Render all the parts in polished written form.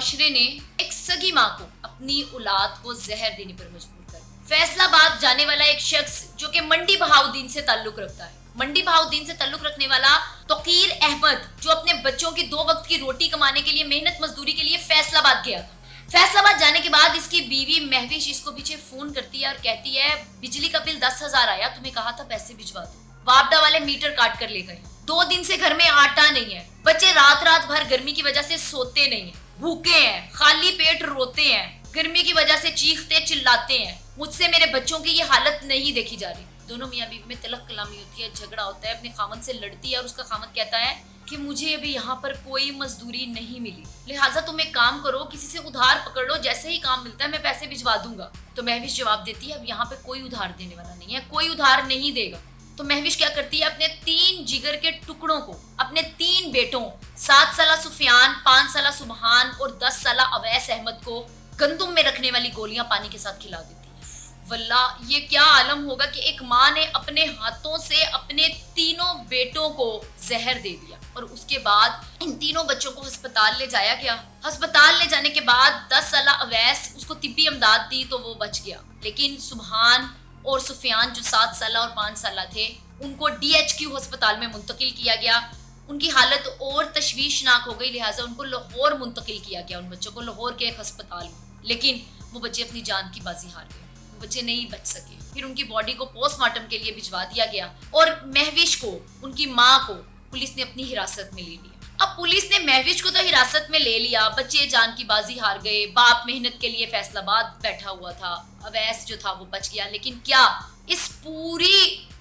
معاشرے نے ایک سگی ماں کو اپنی اولاد کو زہر دینے پر مجبور کر دیا۔ فیصلہ جانے والا ایک شخص جو کہ منڈی بہاؤدین سے تعلق رکھتا ہے، منڈی بہاؤدین سے تعلق رکھنے والا توقیر احمد، جو اپنے بچوں کی 2 وقت کی روٹی کمانے کے لیے محنت مزدوری کے لیے فیصل آباد گیا تھا۔ فیصل آباد جانے کے بعد اس کی بیوی مہوش اس کو پیچھے فون کرتی ہے اور کہتی ہے بجلی کا بل 10,000 آیا، تمہیں کہا تھا پیسے بھجوا دو۔ وابڈا والے میٹر کاٹ کر لے گئے۔ 2 دن سے گھر میں آٹا نہیں ہے، بچے رات بھر گرمی کی وجہ سے سوتے نہیں ہیں، بھوکے ہیں، خالی پیٹ روتے ہیں، گرمی کی وجہ سے چیختے چلاتے ہیں۔ مجھ سے میرے بچوں کی یہ حالت نہیں دیکھی جا رہی۔ دونوں میاں بیوی میں تلخ کلامی ہوتی ہے، جھگڑا ہوتا ہے، اپنے خامند سے لڑتی ہے اور اس کا خامند کہتا ہے کہ مجھے ابھی یہاں پر کوئی مزدوری نہیں ملی، لہٰذا تم ایک کام کرو، کسی سے ادھار پکڑ لو، جیسے ہی کام ملتا ہے میں پیسے بھجوا دوں گا۔ تو مہوش جواب دیتی ہے اب یہاں پہ کوئی ادھار دینے والا نہیں ہے، کوئی ادھار نہیں دے گا۔ تو مہوش کیا کرتی ہے، اپنے 3 جگر کے ٹکڑوں کو، اپنے 3 بیٹوں 7 سالہ سفیان، 5 سالہ سبحان اور 10 سالہ اویس احمد کو گندم میں رکھنے والی گولیاں پانی کے ساتھ کھلا دیتی ہے۔ واللہ یہ کیا عالم ہوگا کہ ایک ماں نے اپنے ہاتھوں سے اپنے 3 بیٹوں کو زہر دے دیا، اور اس کے بعد ان 3 بچوں کو ہسپتال لے جایا گیا۔ ہسپتال لے جانے کے بعد 10 سالہ اویس اس کو طبی امداد دی تو وہ بچ گیا، لیکن سبحان اور سفیان جو 7 سالہ اور 5 سالہ تھے ان کو DHQ ہسپتال میں منتقل کیا گیا۔ ان کی حالت اور تشویشناک ہو گئی، لہٰذا ان کو لاہور منتقل کیا گیا، ان بچوں کو لاہور کے ایک ہسپتال میں، لیکن وہ بچے اپنی جان کی بازی ہار گئے، وہ بچے نہیں بچ سکے۔ پھر ان کی باڈی کو پوسٹ مارٹم کے لیے بھجوا دیا گیا اور مہوش کو، ان کی ماں کو پولیس نے اپنی حراست میں لے لیا۔ اب پولیس نے مہوش کو تو حراست میں لے لیا، بچے جان کی بازی ہار گئے، باپ محنت کے لیے فیصل آباد بیٹھا ہوا تھا، اویس جو تھا وہ بچ گیا، لیکن کیا اس پوری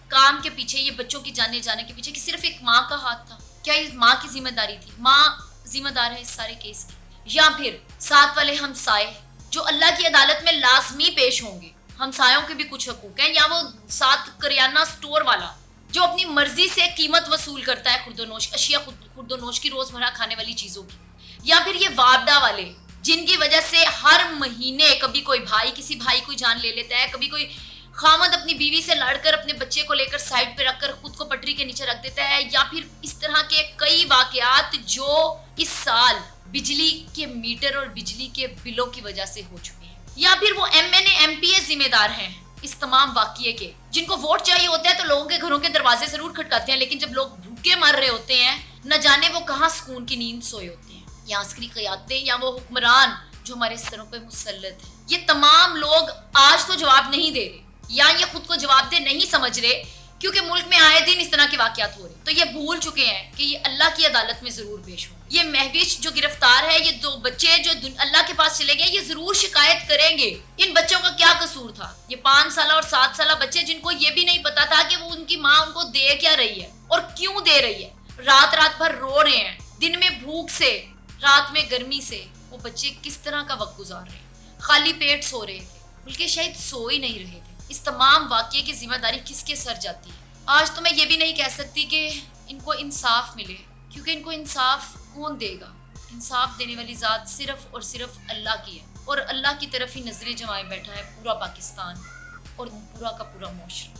کام کے پیچھے، یہ بچوں کی جانے کے پیچھے کہ صرف ایک ماں کا ہاتھ تھا؟ کیا یہ ماں کی ذمہ داری تھی؟ ماں ذمہ دار ہے اس سارے کیس کی، یا پھر ساتھ والے ہمسائے جو اللہ کی عدالت میں لازمی پیش ہوں گے؟ ہمسایوں کے بھی کچھ حقوق ہیں، یا وہ ساتھ کریانہ سٹور والا جو اپنی مرضی سے قیمت وصول کرتا ہے خرد و نوش اشیاء، خرد و نوش کی روزمرہ کھانے والی چیزوں کی، یا پھر یہ وابڈا والے جن کی وجہ سے ہر مہینے کبھی کوئی بھائی کسی بھائی کو جان لے لیتا ہے، کبھی کوئی خامد اپنی بیوی سے لڑ کر اپنے بچے کو لے کر سائڈ پہ رکھ کر خود کو پٹری کے نیچے رکھ دیتا ہے، یا پھر اس طرح کے کئی واقعات جو اس سال بجلی کے میٹر اور بجلی کے بلوں کی وجہ سے ہو چکے ہیں، یا پھر وہ MNA MP ذمہ دار ہیں اس تمام واقعے کے، جن کو ووٹ چاہیے ہوتا ہے تو لوگوں کے گھروں کے دروازے ضرور کھٹکاتے ہیں، لیکن جب لوگ بھوکے مر رہے ہوتے ہیں نہ جانے وہ کہاں سکون کی نیند سوئے ہوتے ہیں، یا عسکری قیادتیں یا وہ حکمران جو ہمارے سروں پہ مسلط ہیں، یہ تمام لوگ آج تو جواب نہیں دے رہے، یا یہ خود کو جواب دہ نہیں سمجھ رہے، کیونکہ ملک میں آئے دن اس طرح کے واقعات ہو رہے، تو یہ بھول چکے ہیں کہ یہ اللہ کی عدالت میں ضرور پیش ہو۔ یہ مہوش جو گرفتار ہے، یہ 2 بچے جو اللہ کے پاس چلے گئے، یہ ضرور شکایت کریں گے۔ ان بچوں کا کیا قصور تھا؟ یہ 5 سالہ اور 7 سالہ بچے جن کو یہ بھی نہیں پتا تھا کہ وہ ان کی ماں ان کو دے کیا رہی ہے اور کیوں دے رہی ہے، رات بھر رو رہے ہیں، دن میں بھوک سے، رات میں گرمی سے، وہ بچے کس طرح کا وقت گزار رہے ہیں، خالی پیٹ سو رہے تھے، بلکہ شاید سو ہی نہیں رہے تھے۔ اس تمام واقعے کی ذمہ داری کس کے سر جاتی ہے؟ آج تو میں یہ بھی نہیں کہہ سکتی کہ ان کو انصاف ملے، کیونکہ ان کو انصاف کون دے گا؟ انصاف دینے والی ذات صرف اور صرف اللہ کی ہے، اور اللہ کی طرف ہی نظریں جمائے بیٹھا ہے پورا پاکستان اور پورا کا پورا معاشرہ۔